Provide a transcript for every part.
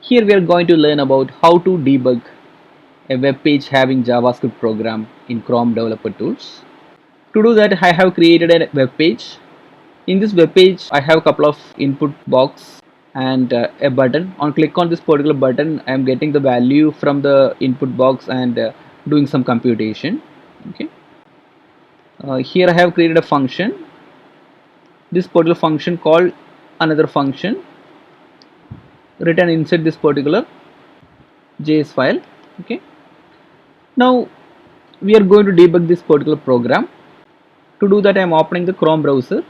Here we are going to learn about how to debug a web page having JavaScript program in Chrome Developer Tools. To do that, I have created a web page. In this web page, I have a couple of input box and a button. On click on this particular button, I am getting the value from the input box and doing some computation. Okay. Here I have created a function. This particular function called another function written inside this particular JS file. Okay. Now we are going to debug this particular program. To do that, I am opening the Chrome browser.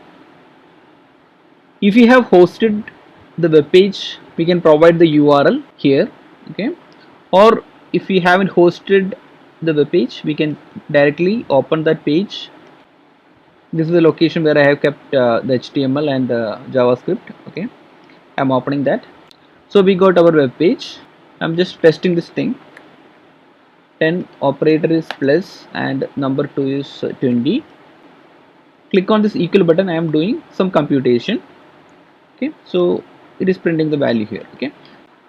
If you have hosted the web page, we can provide the URL here. Okay. Or if we haven't hosted the web page, we can directly open that page. This is the location where I have kept the HTML and the JavaScript. Okay. I'm opening that. So we got our web page. I'm just testing this thing. 10 operator is plus and number 2 is 20. Click on this equal button. I am doing some computation. Okay, so it is printing the value here. Okay,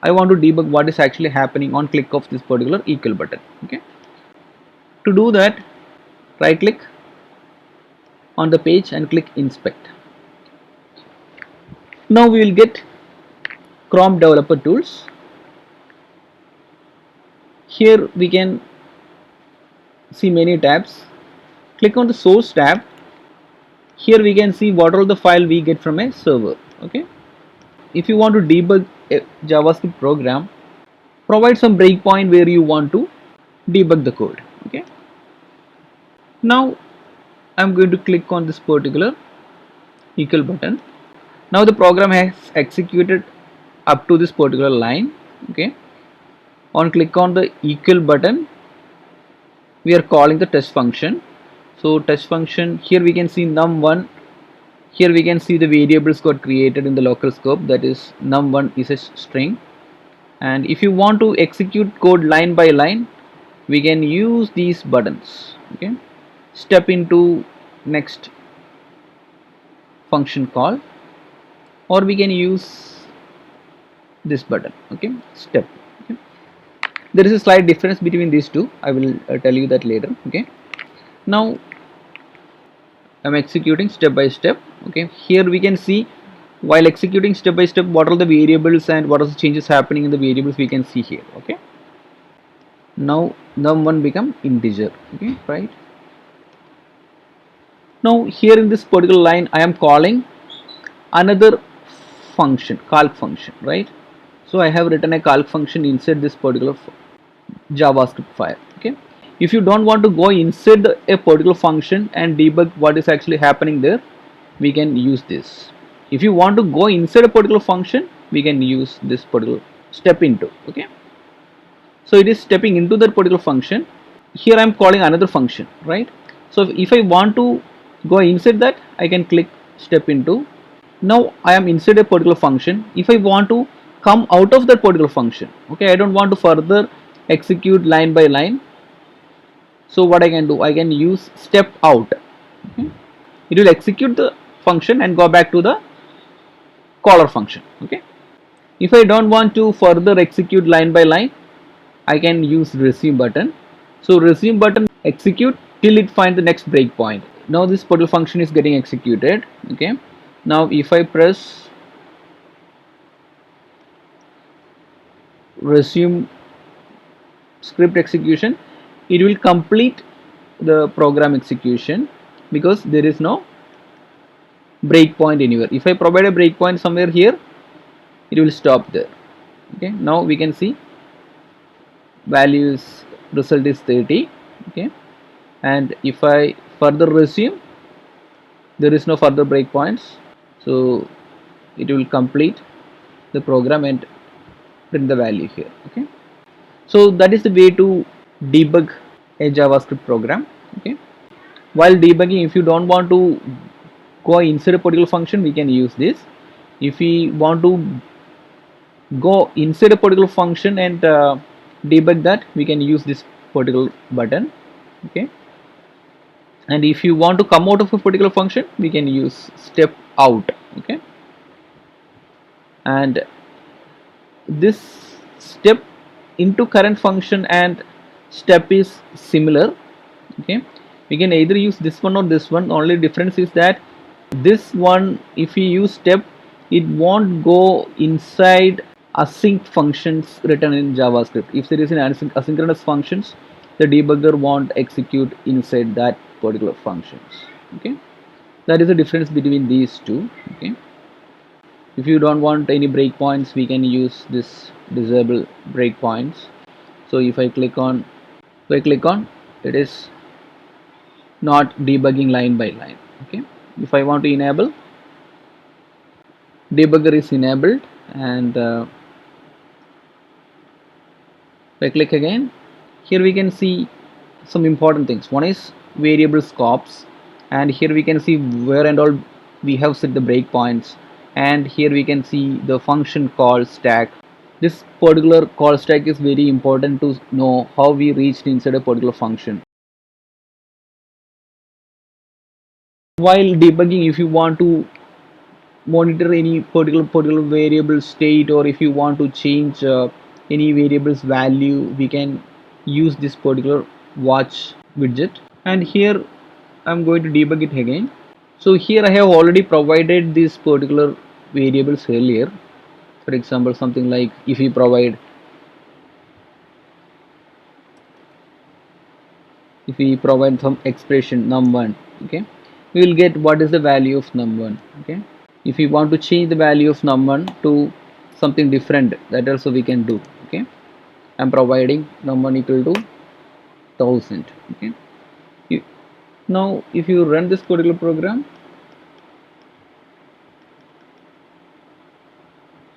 I want to debug what is actually happening on click of this particular equal button. Okay, to do that, right click on the page and click inspect. Now we will get Chrome Developer Tools. Here we can see many tabs. Click on the source tab. Here we can see what are the file we get from a server. Okay, if you want to debug a JavaScript program, provide some breakpoint where you want to debug the code. Okay, now I'm going to click on this particular equal button. Now the program has executed up to this particular line. Okay, on click on the equal button, we are calling the test function. So test function, here we can see num1. Here we can see the variables got created in the local scope, that is num1 is a string. And if you want to execute code line by line, we can use these buttons. Okay, step into next function call, or we can use this button. Okay, step. Okay, there is a slight difference between these two. I will tell you that later. Okay, now I'm executing step by step. Okay, here we can see while executing step by step what are the variables and what are the changes happening in the variables we can see here. Okay, now num1 become integer. Okay, right. Now here in this particular line I am calling another function, calc function, right? So I have written a calc function inside this particular JavaScript file. Okay, if you don't want to go inside a particular function and debug what is actually happening there, we can use this. If you want to go inside a particular function, we can use this particular step into. Okay, so it is stepping into that particular function. Here I am calling another function, right? So if I want to go inside that, I can click step into. Now I am inside a particular function. If I want to come out of that particular function, okay, I don't want to further execute line by line, so what I can do, I can use step out. Okay, it will execute the function and go back to the caller function. Okay, if I don't want to further execute line by line, I can use resume button. So resume button execute till it find the next breakpoint. Now this particular function is getting executed. Okay, now if I press resume script execution, it will complete the program execution because there is no breakpoint anywhere. If I provide a breakpoint somewhere here, it will stop there. Okay, now we can see values result is 30. Okay, and if I further resume, there is no further breakpoints, so it will complete the program and print the value here. Okay, so that is the way to debug a JavaScript program. Okay, while debugging, if you don't want to go inside a particular function, we can use this. If we want to go inside a particular function and debug that, we can use this particular button. Okay, and if you want to come out of a particular function, we can use step out. Okay, and this step into current function and step is similar. Okay, we can either use this one or this one. Only difference is that this one, if we use step, it won't go inside async functions written in JavaScript. If there is an asynchronous functions, the debugger won't execute inside that particular functions. Okay, that is the difference between these two. Okay, if you don't want any breakpoints, we can use this disable breakpoints. So if I click on it is not debugging line by line. Okay, if I want to enable, debugger is enabled, and if I click again, here we can see some important things. One is variable scopes, and here we can see where and all we have set the breakpoints, and here we can see the function call stack. This particular call stack is very important to know how we reached inside a particular function. While debugging, if you want to monitor any particular variable state, or if you want to change any variables value, we can use this particular watch widget. And here I'm going to debug it again. So here I have already provided these particular variables earlier. For example, something like if we provide some expression num1, okay, we will get what is the value of num1. Okay, if we want to change the value of num1 to something different, that also we can do. Okay, I'm providing num1 equal to 1000. Okay, now if you run this particular program,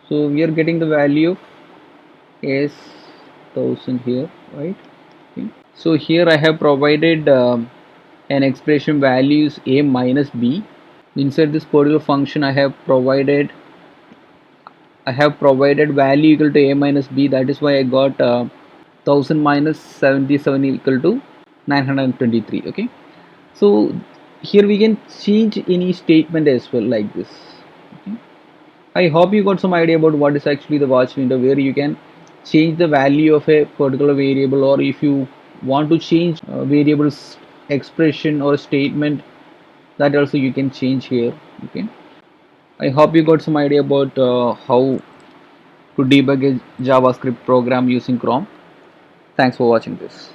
so we are getting the value of as 1000 here, right? Okay. So here I have provided an expression values a minus b. Inside this particular function I have provided value equal to a minus b. That is why I got 1000 minus 77 equal to 923. Okay, so here we can change any statement as well, like this. Okay. I hope you got some idea about what is actually the watch window, where you can change the value of a particular variable, or if you want to change variables expression or statement, that also you can change here. Okay, I hope you got some idea about how to debug a JavaScript program using Chrome. Thanks for watching this.